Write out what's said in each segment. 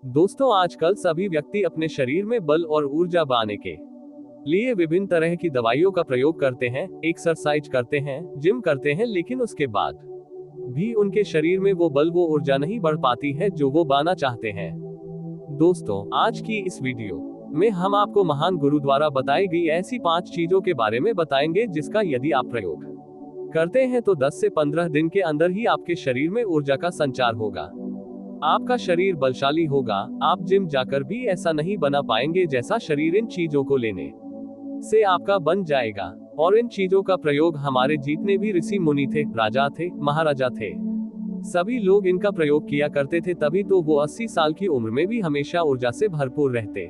दोस्तों, आजकल सभी व्यक्ति अपने शरीर में बल और ऊर्जा पाने के लिए विभिन्न तरह की दवाइयों का प्रयोग करते हैं, एक्सरसाइज करते हैं, जिम करते हैं, लेकिन उसके बाद भी उनके शरीर में वो बल वो ऊर्जा नहीं बढ़ पाती है जो वो पाना चाहते हैं। दोस्तों, आज की इस वीडियो में हम आपको महान गुरु द्वारा बताई गई ऐसी 5 चीजों के बारे में बताएंगे जिसका यदि आप प्रयोग करते हैं तो 10 से 15 दिन के अंदर ही आपके शरीर में ऊर्जा का संचार होगा। आपका शरीर बलशाली होगा। आप जिम जाकर भी ऐसा नहीं बना पाएंगे जैसा शरीर इन चीजों को लेने से आपका बन जाएगा। और इन चीजों का प्रयोग हमारे जितने भी ऋषि मुनि थे, राजा थे, महाराजा थे, सभी लोग इनका प्रयोग किया करते थे, तभी तो वो 80 साल की उम्र में भी हमेशा ऊर्जा से भरपूर रहते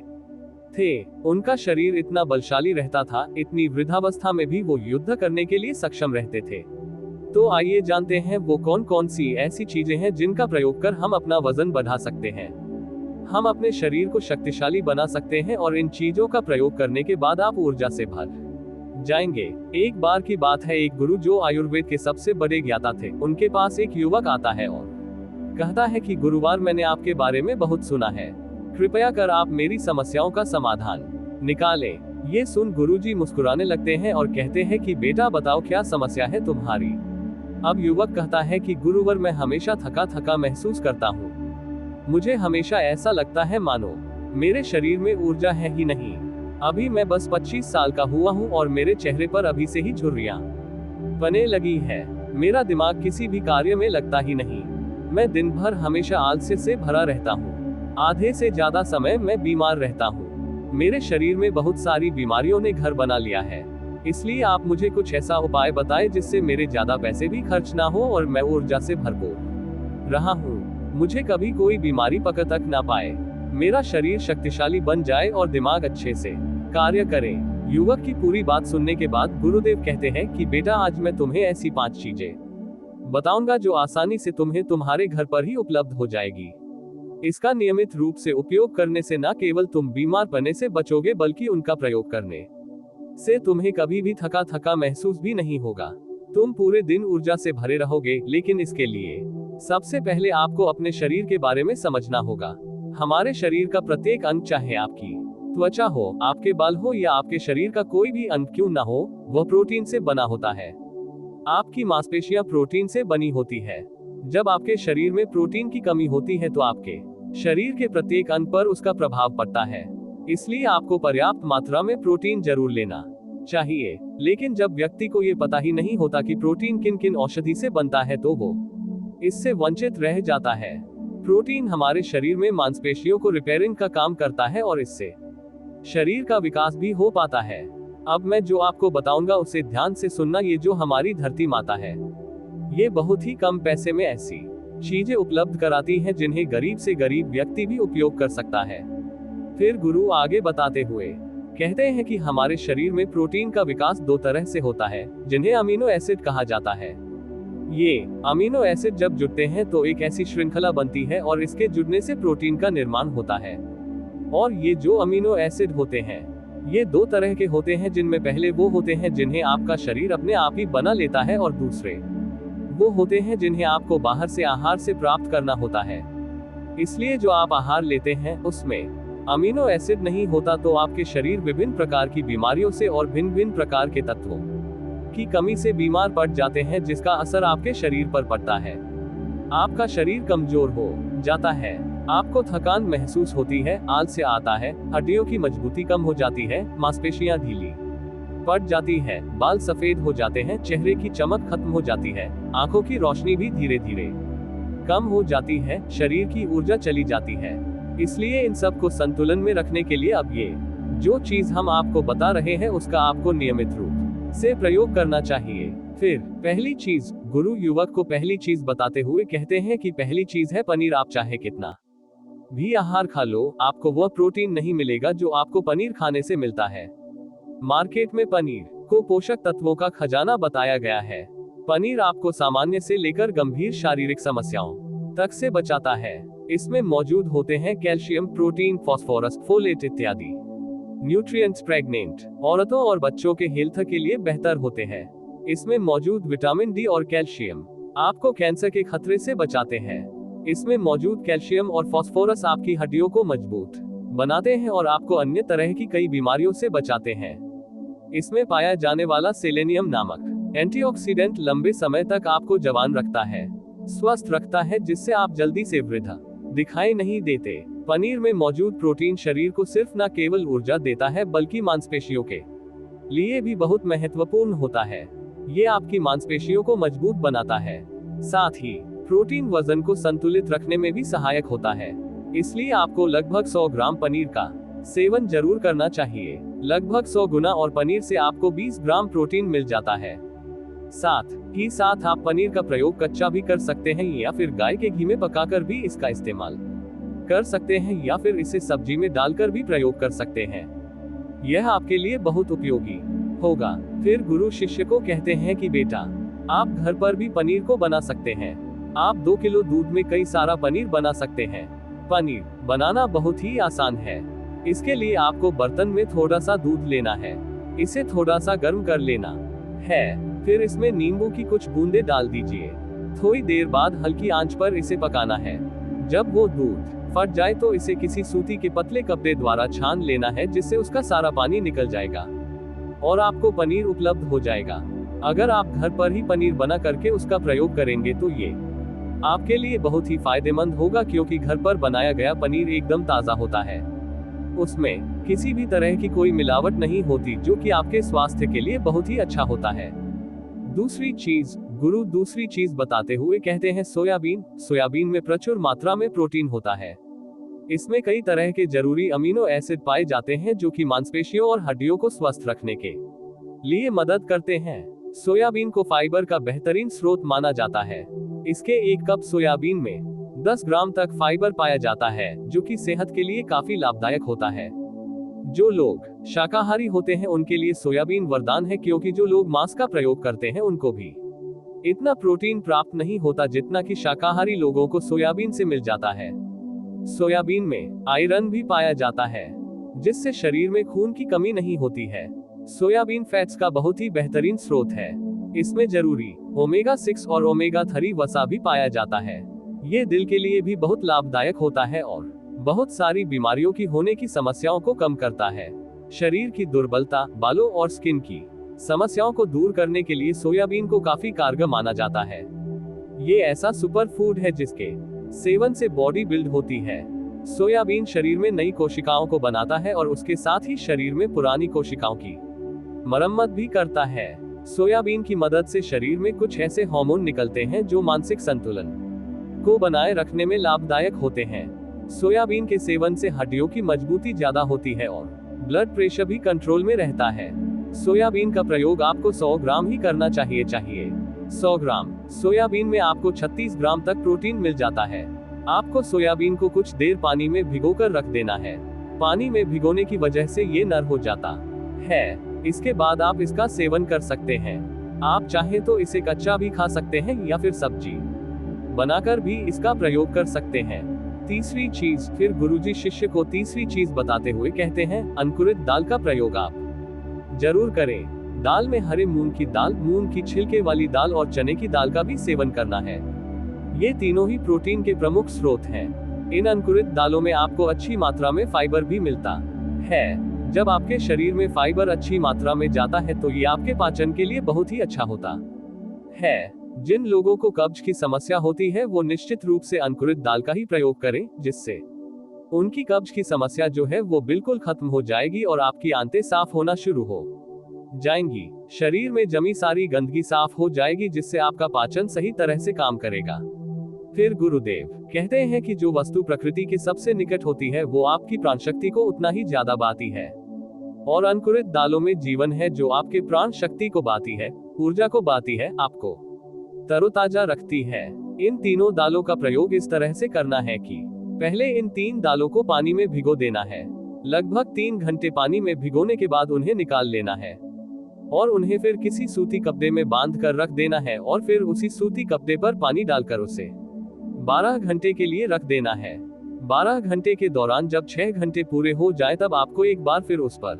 थे। उनका शरीर इतना बलशाली रहता था, इतनी वृद्धावस्था में भी वो युद्ध करने के लिए सक्षम रहते थे। तो आइए जानते हैं वो कौन कौन सी ऐसी चीजें हैं जिनका प्रयोग कर हम अपना वजन बढ़ा सकते हैं, हम अपने शरीर को शक्तिशाली बना सकते हैं, और इन चीजों का प्रयोग करने के बाद आप ऊर्जा से भर जाएंगे। एक बार की बात है, एक गुरु जो आयुर्वेद के सबसे बड़े ज्ञाता थे, उनके पास एक युवक आता है और कहता है कि गुरुवार, मैंने आपके बारे में बहुत सुना है, कृपया कर आप मेरी समस्याओं का समाधान निकालें। ये सुन गुरुजी मुस्कुराने लगते हैं और कहते हैं कि बेटा बताओ, क्या समस्या है तुम्हारी। अब युवक कहता है कि गुरुवर, मैं हमेशा थका थका महसूस करता हूँ। मुझे हमेशा ऐसा लगता है मानो मेरे शरीर में ऊर्जा है ही नहीं। अभी मैं बस 25 साल का हुआ हूँ और मेरे चेहरे पर अभी से ही झुर्रियां बने लगी है। मेरा दिमाग किसी भी कार्य में लगता ही नहीं। मैं दिन भर हमेशा आलस्य से भरा रहता हूँ। आधे से ज्यादा समय मैं बीमार रहता हूँ। मेरे शरीर में बहुत सारी बीमारियों ने घर बना लिया है। इसलिए आप मुझे कुछ ऐसा उपाय बताएं जिससे मेरे ज्यादा पैसे भी खर्च ना हो और मैं ऊर्जा से भरपूर रहा हूँ। मुझे कभी कोई बीमारी पकड़ तक ना पाए, मेरा शरीर शक्तिशाली बन जाए और दिमाग अच्छे से कार्य करे। युवक की पूरी बात सुनने के बाद गुरुदेव कहते हैं कि बेटा, आज मैं तुम्हें ऐसी 5 चीजें बताऊंगा जो आसानी से तुम्हें तुम्हारे घर पर ही उपलब्ध हो जाएगी। इसका नियमित रूप से उपयोग करने से न केवल तुम बीमार पड़ने से बचोगे, बल्कि उनका प्रयोग करने से तुम्हें कभी भी थका थका महसूस भी नहीं होगा। तुम पूरे दिन ऊर्जा से भरे रहोगे। लेकिन इसके लिए सबसे पहले आपको अपने शरीर के बारे में समझना होगा। हमारे शरीर का प्रत्येक अंग, चाहे आपकी त्वचा हो, आपके बाल हो या आपके शरीर का कोई भी अंग क्यों ना हो, वह प्रोटीन से बना होता है। आपकी मांसपेशियां प्रोटीन से बनी होती है। जब आपके शरीर में प्रोटीन की कमी होती है तो आपके शरीर के प्रत्येक अंग पर उसका प्रभाव पड़ता है। इसलिए आपको पर्याप्त मात्रा में प्रोटीन जरूर लेना चाहिए। लेकिन जब व्यक्ति को ये पता ही नहीं होता कि प्रोटीन किन किन औषधि से बनता है, तो वो इससे वंचित रह जाता है। प्रोटीन हमारे शरीर में मांसपेशियों को रिपेयरिंग का काम करता है और इससे शरीर का विकास भी हो पाता है। अब मैं जो आपको बताऊंगा उसे ध्यान से सुनना। ये जो हमारी धरती माता है, ये बहुत ही कम पैसे में ऐसी चीजें उपलब्ध कराती है जिन्हें गरीब से गरीब व्यक्ति भी उपयोग कर सकता है। फिर गुरु आगे बताते हुए कहते हैं कि हमारे शरीर में प्रोटीन का विकास 2 तरह से होता है, जिन्हें अमीनो एसिड कहा जाता है। ये अमीनो एसिड जब जुड़ते हैं तो एक ऐसी श्रृंखला बनती है और इसके जुड़ने से प्रोटीन का निर्माण होता है। और ये जो अमीनो एसिड होते हैं, ये 2 तरह के होते हैं, जिनमें पहले वो होते हैं जिन्हें आपका शरीर अपने आप ही बना लेता है, और दूसरे वो होते हैं जिन्हें आपको बाहर से आहार से प्राप्त करना होता है। इसलिए जो आप आहार लेते हैं उसमें अमीनो एसिड नहीं होता तो आपके शरीर विभिन्न प्रकार की बीमारियों से और भिन्न भिन्न प्रकार के तत्वों की कमी से बीमार पड़ जाते हैं, जिसका असर आपके शरीर पर पड़ता है। आपका शरीर कमजोर हो जाता है, आपको थकान महसूस होती है, आलस्य आता है, हड्डियों की मजबूती कम हो जाती है, मांसपेशियां ढीली पड़ जाती है, बाल सफेद हो जाते हैं, चेहरे की चमक खत्म हो जाती है, आंखों की रोशनी भी धीरे धीरे कम हो जाती है, शरीर की ऊर्जा चली जाती है। इसलिए इन सब को संतुलन में रखने के लिए अब ये जो चीज हम आपको बता रहे हैं उसका आपको नियमित रूप से प्रयोग करना चाहिए। फिर पहली चीज, गुरु युवक को पहली चीज बताते हुए कहते हैं कि पहली चीज है पनीर। आप चाहे कितना भी आहार खा लो, आपको वह प्रोटीन नहीं मिलेगा जो आपको पनीर खाने से मिलता है। मार्केट में पनीर को पोषक तत्वों का खजाना बताया गया है। पनीर आपको सामान्य से लेकर गंभीर शारीरिक समस्याओं तक से बचाता है। इसमें मौजूद होते हैं कैल्शियम, प्रोटीन, फास्फोरस, फोलेट इत्यादि न्यूट्रिएंट्स प्रेग्नेंट औरतों और बच्चों के हेल्थ के लिए बेहतर होते हैं। इसमें मौजूद विटामिन डी और कैल्शियम आपको कैंसर के खतरे से बचाते हैं। इसमें मौजूद कैल्शियम और फास्फोरस आपकी हड्डियों को मजबूत बनाते हैं और आपको अन्य तरह की कई बीमारियों से बचाते हैं। इसमें पाया जाने वाला सेलेनियम नामक एंटीऑक्सीडेंट लंबे समय तक आपको जवान रखता है, स्वस्थ रखता है, जिससे आप जल्दी से वृद्ध दिखाई नहीं देते। पनीर में मौजूद प्रोटीन शरीर को सिर्फ न केवल ऊर्जा देता है बल्कि मांसपेशियों के लिए भी बहुत महत्वपूर्ण होता है। ये आपकी मांसपेशियों को मजबूत बनाता है। साथ ही प्रोटीन वजन को संतुलित रखने में भी सहायक होता है। इसलिए आपको लगभग 100 ग्राम पनीर का सेवन जरूर करना चाहिए। लगभग 100 गुना और पनीर से आपको 20 ग्राम प्रोटीन मिल जाता है। साथ आप पनीर का प्रयोग कच्चा भी कर सकते हैं या फिर गाय के घी में पकाकर भी इसका इस्तेमाल कर सकते हैं या फिर इसे सब्जी में डालकर भी प्रयोग कर सकते हैं। यह आपके लिए बहुत उपयोगी होगा। फिर गुरु शिष्य को कहते हैं कि बेटा, आप घर पर भी पनीर को बना सकते हैं। आप 2 किलो दूध में कई सारा पनीर बना सकते हैं। पनीर बनाना बहुत ही आसान है। इसके लिए आपको बर्तन में थोड़ा सा दूध लेना है, इसे थोड़ा सा गर्म कर लेना है, फिर इसमें नींबू की कुछ बूंदें डाल दीजिए। थोड़ी देर बाद हल्की आंच पर इसे पकाना है। जब वो दूध फट जाए तो इसे किसी सूती के पतले कपड़े द्वारा छान लेना है, जिससे उसका सारा पानी निकल जाएगा और आपको पनीर उपलब्ध हो जाएगा। अगर आप घर पर ही पनीर बना करके उसका प्रयोग करेंगे तो ये आपके लिए बहुत ही फायदेमंद होगा, क्योंकि घर पर बनाया गया पनीर एकदम ताज़ा होता है। उसमें किसी भी तरह की कोई मिलावट नहीं होती, जो कि आपके स्वास्थ्य के लिए बहुत ही अच्छा होता है। गुरु दूसरी चीज बताते हुए कहते हैं सोयाबीन में प्रचुर मात्रा में प्रोटीन होता है। इसमें कई तरह के जरूरी अमीनो एसिड पाए जाते हैं, जो कि मांसपेशियों और हड्डियों को स्वस्थ रखने के लिए मदद करते हैं। सोयाबीन को फाइबर का बेहतरीन स्रोत माना जाता है। इसके 1 कप सोयाबीन में 10 ग्राम तक फाइबर पाया जाता है, जो कि सेहत के लिए काफी लाभदायक होता है। जो लोग शाकाहारी होते हैं उनके लिए सोयाबीन वरदान है, क्योंकि जो लोग मांस का प्रयोग करते हैं उनको भी इतना प्रोटीन प्राप्त नहीं होता जितना कि शाकाहारी लोगों को सोयाबीन से मिल जाता है। सोयाबीन में आयरन भी पाया जाता है, जिससे शरीर में खून की कमी नहीं होती है। सोयाबीन फैट्स का बहुत ही बेहतरीन स्रोत है। इसमें जरूरी ओमेगा 6 और ओमेगा 3 वसा भी पाया जाता है। ये दिल के लिए भी बहुत लाभदायक होता है और बहुत सारी बीमारियों की होने की समस्याओं को कम करता है। शरीर की दुर्बलता, बालों और स्किन की समस्याओं को दूर करने के लिए सोयाबीन को काफी कारगर माना जाता है। ये ऐसा सुपर फूड है जिसके सेवन से बॉडी बिल्ड होती है। सोयाबीन शरीर में नई कोशिकाओं को बनाता है और उसके साथ ही शरीर में पुरानी कोशिकाओं की मरम्मत भी करता है। सोयाबीन की मदद से शरीर में कुछ ऐसे हार्मोन निकलते हैं जो मानसिक संतुलन को बनाए रखने में लाभदायक होते हैं। सोयाबीन के सेवन से हड्डियों की मजबूती ज्यादा होती है और ब्लड प्रेशर भी कंट्रोल में रहता है। सोयाबीन का प्रयोग आपको 100 ग्राम ही करना चाहिए। 100 ग्राम सोयाबीन में आपको 36 ग्राम तक प्रोटीन मिल जाता है। आपको सोयाबीन को कुछ देर पानी में भिगोकर रख देना है। पानी में भिगोने की वजह से ये नर हो जाता है। इसके बाद आप इसका सेवन कर सकते हैं। आप चाहे तो इसे कच्चा भी खा सकते हैं या फिर सब्जी बनाकर भी इसका प्रयोग कर सकते हैं। फिर गुरुजी शिष्य को तीसरी चीज बताते हुए कहते हैं, अंकुरित दाल का प्रयोग आप जरूर करें। दाल में हरे मूंग की दाल, मूंग की छिलके वाली दाल और चने की दाल का भी सेवन करना है। ये तीनों ही प्रोटीन के प्रमुख स्रोत हैं। इन अंकुरित दालों में आपको अच्छी मात्रा में फाइबर भी मिलता है। जब आपके शरीर में फाइबर अच्छी मात्रा में जाता है तो ये आपके पाचन के लिए बहुत ही अच्छा होता है। जिन लोगों को कब्ज की समस्या होती है वो निश्चित रूप से अंकुरित दाल का ही प्रयोग करें, जिससे उनकी कब्ज की समस्या जो है वो बिल्कुल खत्म हो जाएगी और आपकी आंतें साफ होना शुरू हो जाएंगी। शरीर में जमी सारी गंदगी साफ हो जाएगी, जिससे आपका पाचन सही तरह से काम करेगा। फिर गुरुदेव कहते हैं कि जो वस्तु प्रकृति के सबसे निकट होती है वो आपकी प्राण शक्ति को उतना ही ज्यादा बाती है, और अंकुरित दालों में जीवन है जो आपके प्राण शक्ति को बाती है, ऊर्जा को बाती है, आपको तरोताजा रखती है। इन तीनों दालों का प्रयोग इस तरह से करना है कि पहले इन 3 दालों को पानी में भिगो देना है। लगभग 3 घंटे पानी में भिगोने के बाद उन्हें निकाल लेना है और उन्हें फिर किसी सूती कपड़े में बांध कर रख देना है और फिर उसी सूती कपड़े पर पानी डालकर उसे 12 घंटे के लिए रख देना है। 12 घंटे के दौरान जब 6 घंटे पूरे हो जाए तब आपको एक बार फिर उस पर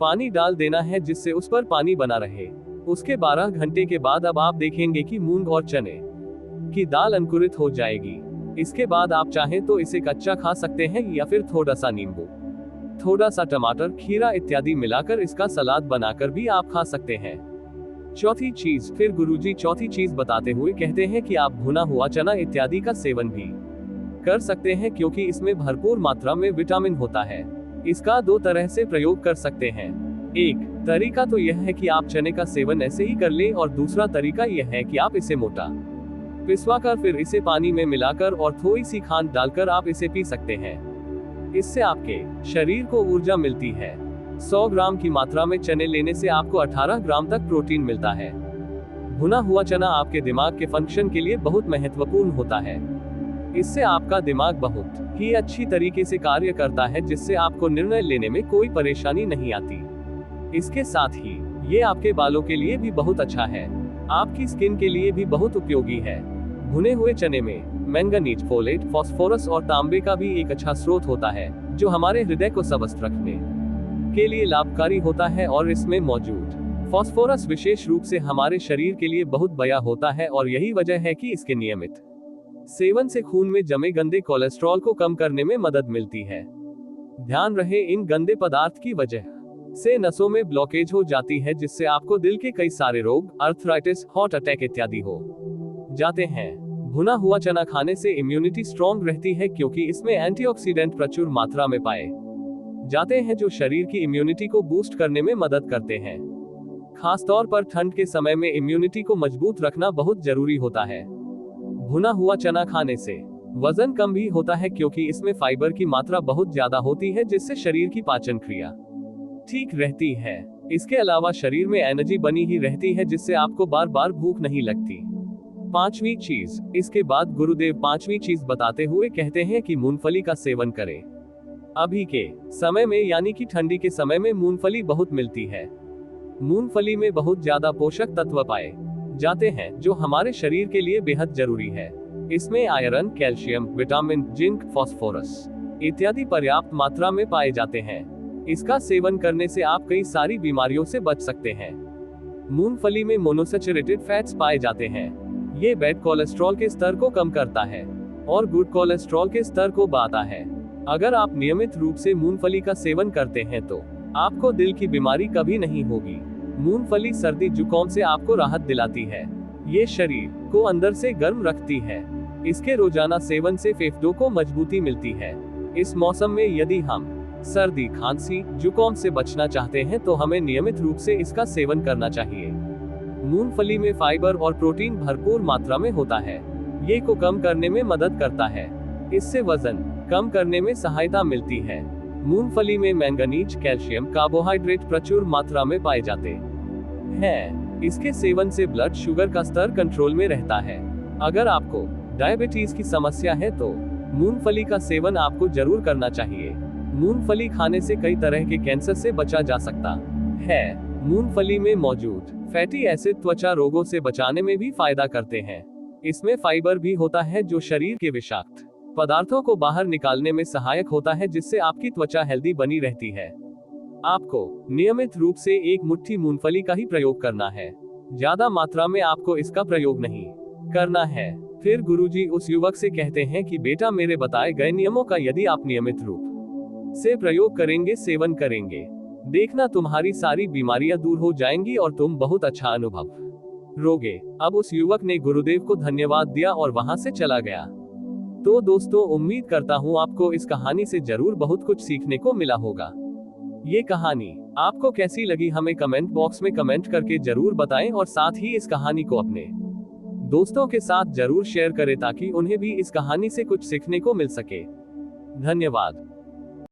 पानी डाल देना है, जिससे उस पर पानी बना रहे। उसके 12 घंटे के बाद अब आप देखेंगे कि मूंग और चने की दाल अंकुरित हो जाएगी। इसके बाद आप चाहें तो इसे कच्चा खा सकते हैं या फिर थोड़ा सा नींबू, थोड़ा सा टमाटर, खीरा इत्यादि मिलाकर इसका सलाद बनाकर भी आप खा सकते हैं। चौथी चीज, फिर गुरुजी चौथी चीज बताते हुए कहते हैं कि आप भुना हुआ चना इत्यादि का सेवन भी कर सकते हैं क्योंकि इसमें भरपूर मात्रा में विटामिन होता है। इसका दो तरह से प्रयोग कर सकते हैं। एक तरीका तो यह है कि आप चने का सेवन ऐसे ही कर लें और दूसरा तरीका यह है कि आप इसे मोटा पिसवाकर फिर इसे पानी में मिलाकर और थोड़ी सी खांड डालकर आप इसे पी सकते हैं। इससे आपके शरीर को ऊर्जा मिलती है। 100 ग्राम की मात्रा में चने लेने से आपको 18 ग्राम तक प्रोटीन मिलता है। भुना हुआ चना आपके दिमाग के फंक्शन के लिए बहुत महत्वपूर्ण होता है। इससे आपका दिमाग बहुत ही अच्छी तरीके से कार्य करता है जिससे आपको निर्णय लेने में कोई परेशानी नहीं आती। इसके साथ ही ये आपके बालों के लिए भी बहुत अच्छा है, आपकी स्किन के लिए भी बहुत उपयोगी है। भुने हुए चने में मैंगनीज, फोलेट, फास्फोरस और तांबे का भी एक अच्छा स्रोत होता है जो हमारे हृदय को स्वस्थ रखने के लिए लाभकारी होता है और इसमें मौजूद फास्फोरस विशेष रूप से हमारे शरीर के लिए बहुत बढ़िया होता है और यही वजह है कि इसके नियमित सेवन से खून में जमे गंदे कोलेस्ट्रॉल को कम करने में मदद मिलती है। ध्यान रहे, इन गंदे पदार्थ की वजह से नसों में ब्लॉकेज हो जाती है जिससे आपको दिल के कई सारे रोग, अर्थराइटिस, हार्ट अटैक इत्यादि हो जाते हैं। भुना हुआ चना खाने से इम्यूनिटी स्ट्रॉन्ग रहती है क्योंकि इसमें एंटीऑक्सीडेंट प्रचुर मात्रा में पाए जाते हैं जो शरीर की इम्यूनिटी को बूस्ट करने में मदद करते हैं। खासतौर पर ठंड के समय में इम्यूनिटी को मजबूत रखना बहुत जरूरी होता है। भुना हुआ चना खाने से वजन कम भी होता है क्योंकि इसमें फाइबर की मात्रा बहुत ज्यादा होती है जिससे शरीर की पाचन क्रिया ठीक रहती है। इसके अलावा शरीर में एनर्जी बनी ही रहती है जिससे आपको बार बार भूख नहीं लगती। पांचवी चीज, इसके बाद गुरुदेव पांचवी चीज बताते हुए कहते हैं कि मूंगफली का सेवन करें। अभी के समय में यानी कि ठंडी के समय में मूंगफली बहुत मिलती है। मूंगफली में बहुत ज्यादा पोषक तत्व पाए जाते हैं जो हमारे शरीर के लिए बेहद जरूरी है। इसमें iron, calcium, vitamin, zinc, phosphorus इत्यादि पर्याप्त मात्रा में पाए जाते हैं। इसका सेवन करने से आप कई सारी बीमारियों से बच सकते हैं। मूंगफली में मोनोसैचुरेटेड फैट्स पाए जाते हैं। ये बैड कोलेस्ट्रॉल के स्तर को कम करता है और गुड कोलेस्ट्रॉल के स्तर को बढ़ाता है। अगर आप नियमित रूप से मूंगफली का सेवन करते हैं तो आपको दिल की बीमारी कभी नहीं होगी। मूंगफली सर्दी जुकाम से आपको राहत दिलाती है। ये शरीर को अंदर से गर्म रखती है। इसके रोजाना सेवन से फेफड़ों को मजबूती मिलती है। इस मौसम में यदि हम सर्दी, खांसी, जुकाम से बचना चाहते हैं तो हमें नियमित रूप से इसका सेवन करना चाहिए। मूंगफली में फाइबर और प्रोटीन भरपूर मात्रा में होता है। ये को कम करने में मदद करता है। इससे वजन कम करने में सहायता मिलती है। मूंगफली में मैंगनीज, कैल्शियम, कार्बोहाइड्रेट प्रचुर मात्रा में पाए जाते हैं। इसके सेवन से ब्लड शुगर का स्तर कंट्रोल में रहता है। अगर आपको डायबिटीज की समस्या है तो मूंगफली का सेवन आपको जरूर करना चाहिए। मूंगफली खाने से कई तरह के कैंसर से बचा जा सकता है। मूंगफली में मौजूद फैटी एसिड त्वचा रोगों से बचाने में भी फायदा करते हैं। इसमें फाइबर भी होता है जो शरीर के विषाक्त पदार्थों को बाहर निकालने में सहायक होता है जिससे आपकी त्वचा हेल्दी बनी रहती है। आपको नियमित रूप से एक मुट्ठी मूंगफली का ही प्रयोग करना है। ज्यादा मात्रा में आपको इसका प्रयोग नहीं करना है। फिर गुरुजी उस युवक से कहते हैं कि बेटा, मेरे बताए गए नियमों का यदि आप नियमित रूप से प्रयोग करेंगे, सेवन करेंगे, देखना तुम्हारी सारी बीमारियां दूर हो जाएंगी और तुम बहुत अच्छा अनुभव रोगे। अब उस युवक ने गुरुदेव को धन्यवाद दिया और वहां से चला गया। तो दोस्तों, उम्मीद करता हूँ आपको इस कहानी से जरूर बहुत कुछ सीखने को मिला होगा। ये कहानी आपको कैसी लगी हमें कमेंट बॉक्स में कमेंट करके जरूर बताएं और साथ ही इस कहानी को अपने दोस्तों के साथ जरूर शेयर करें ताकि उन्हें भी इस कहानी से कुछ सीखने को मिल सके। धन्यवाद।